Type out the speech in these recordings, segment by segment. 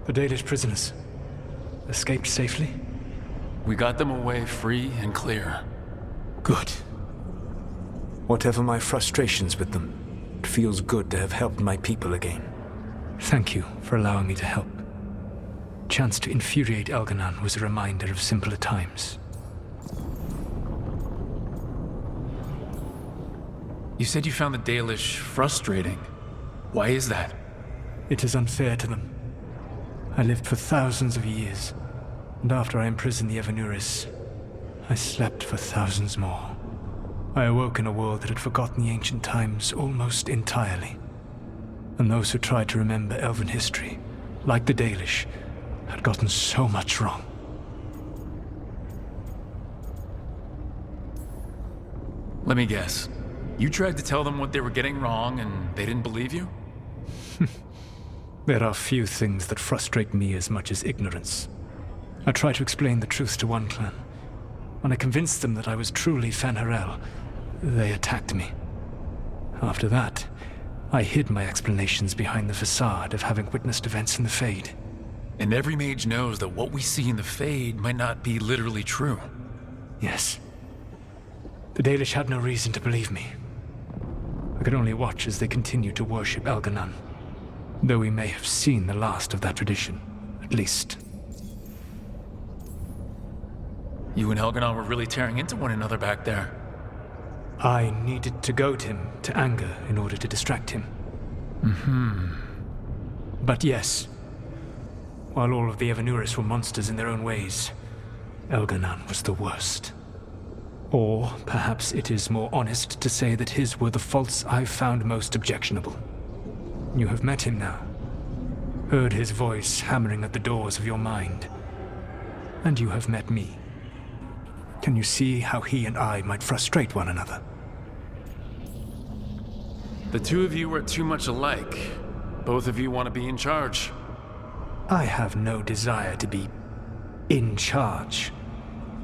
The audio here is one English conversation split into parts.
The Dalish prisoners escaped safely? We got them away free and clear. Good. Whatever my frustrations with them, it feels good to have helped my people again. Thank you for allowing me to help. Chance to infuriate Elganon was a reminder of simpler times. You said you found the Dalish frustrating. Why is that? It is unfair to them. I lived for thousands of years, and after I imprisoned the Evanuris, I slept for thousands more. I awoke in a world that had forgotten the ancient times almost entirely. And those who tried to remember Elven history, like the Dalish, had gotten so much wrong. Let me guess. You tried to tell them what they were getting wrong and they didn't believe you? There are few things that frustrate me as much as ignorance. I tried to explain the truth to one clan. When I convinced them that I was truly Fen'Harel, they attacked me. After that, I hid my explanations behind the facade of having witnessed events in the Fade. And every mage knows that what we see in the Fade might not be literally true. Yes. The Dalish had no reason to believe me. I could only watch as they continued to worship Elganon, though we may have seen the last of that tradition, at least. You and Elganon were really tearing into one another back there. I needed to goad him to anger in order to distract him. But yes, while all of the Evanuris were monsters in their own ways, Elganon was the worst. Or perhaps it is more honest to say that his were the faults I've found most objectionable. You have met him now, heard his voice hammering at the doors of your mind, and you have met me. Can you see how he and I might frustrate one another? The two of you are too much alike. Both of you want to be in charge. I have no desire to be in charge.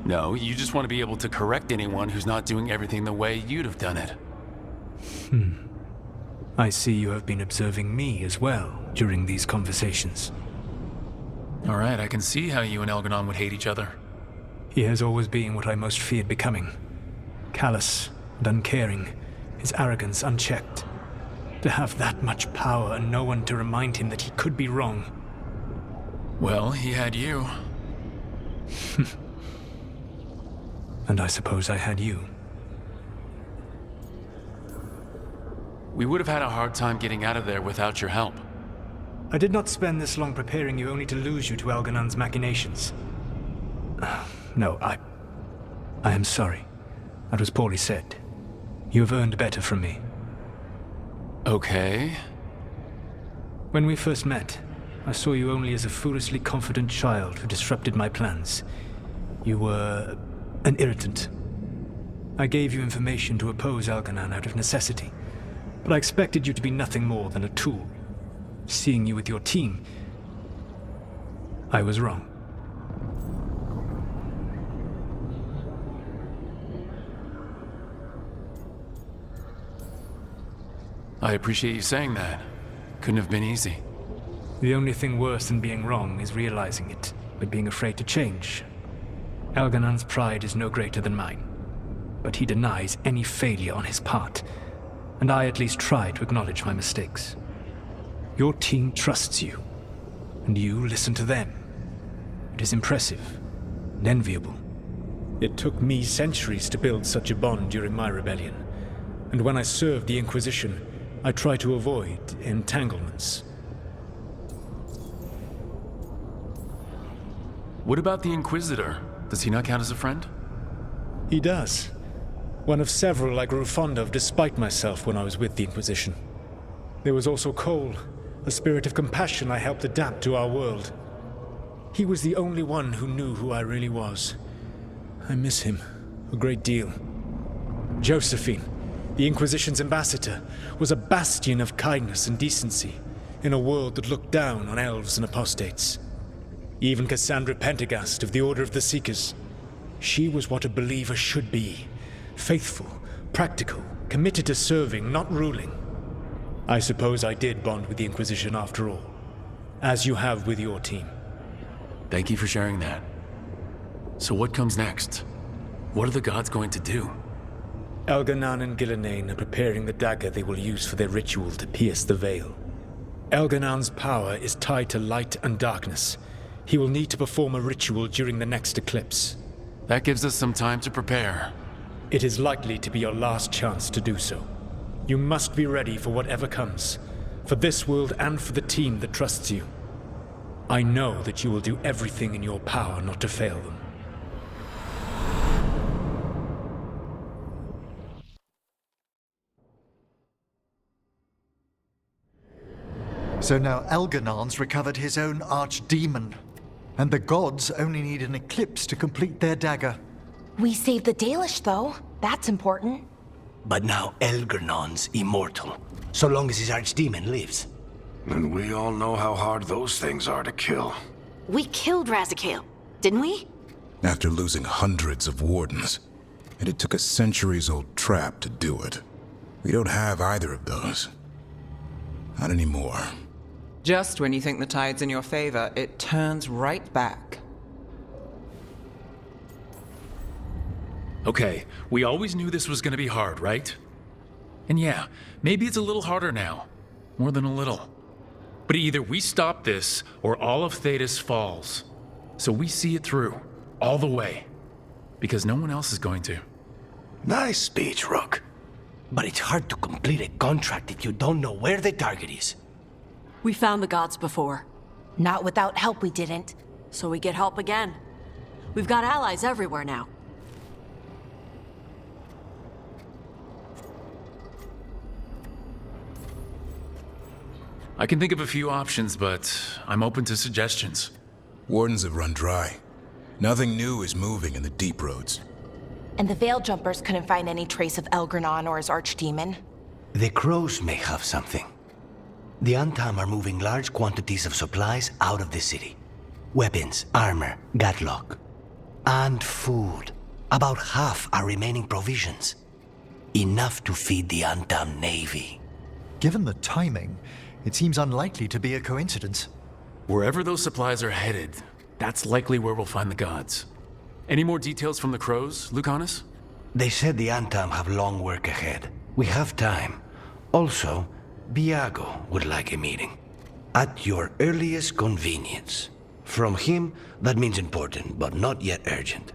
No, you just want to be able to correct anyone who's not doing everything the way you'd have done it. I see you have been observing me as well during these conversations. All right, I can see how you and Elganon would hate each other. He has always been what I most feared becoming. Callous and uncaring, his arrogance unchecked. To have that much power and no one to remind him that he could be wrong. Well, he had you. And I suppose I had you. We would have had a hard time getting out of there without your help. I did not spend this long preparing you only to lose you to Elganon's machinations. No, I am sorry. That was poorly said. You have earned better from me. Okay. When we first met, I saw you only as a foolishly confident child who disrupted my plans. You were an irritant. I gave you information to oppose Elganon out of necessity, but I expected you to be nothing more than a tool. Seeing you with your team, I was wrong. I appreciate you saying that. Couldn't have been easy. The only thing worse than being wrong is realizing it, but being afraid to change. Elganon's pride is no greater than mine, but he denies any failure on his part, and I at least try to acknowledge my mistakes. Your team trusts you, and you listen to them. It is impressive and enviable. It took me centuries to build such a bond during my rebellion, and when I served the Inquisition, I try to avoid entanglements. What about the Inquisitor? Does he not count as a friend? He does. One of several I grew fond of despite myself when I was with the Inquisition. There was also Cole, a spirit of compassion I helped adapt to our world. He was the only one who knew who I really was. I miss him a great deal. Josephine, the Inquisition's ambassador, was a bastion of kindness and decency in a world that looked down on elves and apostates. Even Cassandra Pendergast of the Order of the Seekers. She was what a believer should be. Faithful, practical, committed to serving, not ruling. I suppose I did bond with the Inquisition after all. as you have with your team. Thank you for sharing that. So what comes next? What are the gods going to do? Elganan and Gillenane are preparing the dagger they will use for their ritual to pierce the veil. Elganan's power is tied to light and darkness. He will need to perform a ritual during the next eclipse. That gives us some time to prepare. It is likely to be your last chance to do so. You must be ready for whatever comes, for this world and for the team that trusts you. I know that you will do everything in your power not to fail them. So now Elganan's recovered his own archdemon, and the gods only need an eclipse to complete their dagger. We saved the Dalish, though. That's important. But now Elganan's immortal, so long as his archdemon lives. And we all know how hard those things are to kill. We killed Razikale, didn't we? After losing hundreds of wardens, and it took a centuries-old trap to do it. We don't have either of those. Not anymore. Just when you think the tide's in your favor, it turns right back. Okay, we always knew this was gonna be hard, right? And yeah, maybe it's a little harder now. More than a little. But either we stop this, or all of Thedas falls. So we see it through, all the way. Because no one else is going to. Nice speech, Rook. But it's hard to complete a contract if you don't know where the target is. We found the gods before, Not without help, we didn't. so we get help again. We've got allies everywhere now. I can think of a few options, but I'm open to suggestions. Wardens have run dry. Nothing new is moving in the deep roads. And the Veil Jumpers couldn't find any trace of Elgranon or his archdemon. The crows may have something. The Antam are moving large quantities of supplies out of the city. Weapons, armor, gatlock. And food. About half are remaining provisions. Enough to feed the Antam navy. Given the timing, it seems unlikely to be a coincidence. Wherever those supplies are headed, that's likely where we'll find the gods. Any more details from the crows, Lucanus? They said the Antam have long work ahead. We have time. Also, Biago would like a meeting. At your earliest convenience. From him, that means important, but not yet urgent.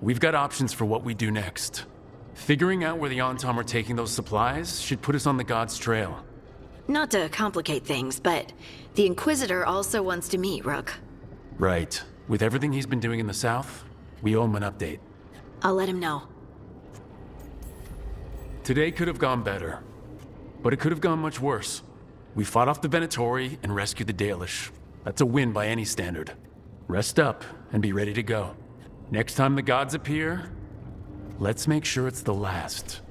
We've got options for what we do next. Figuring out where the Antam are taking those supplies should put us on the gods' trail. Not to complicate things, but the Inquisitor also wants to meet Rook. Right. With everything he's been doing in the south, we owe him an update. I'll let him know. Today could have gone better, but it could have gone much worse. We fought off the Venatori and rescued the Dalish. That's a win by any standard. Rest up and be ready to go. Next time the gods appear, let's make sure it's the last.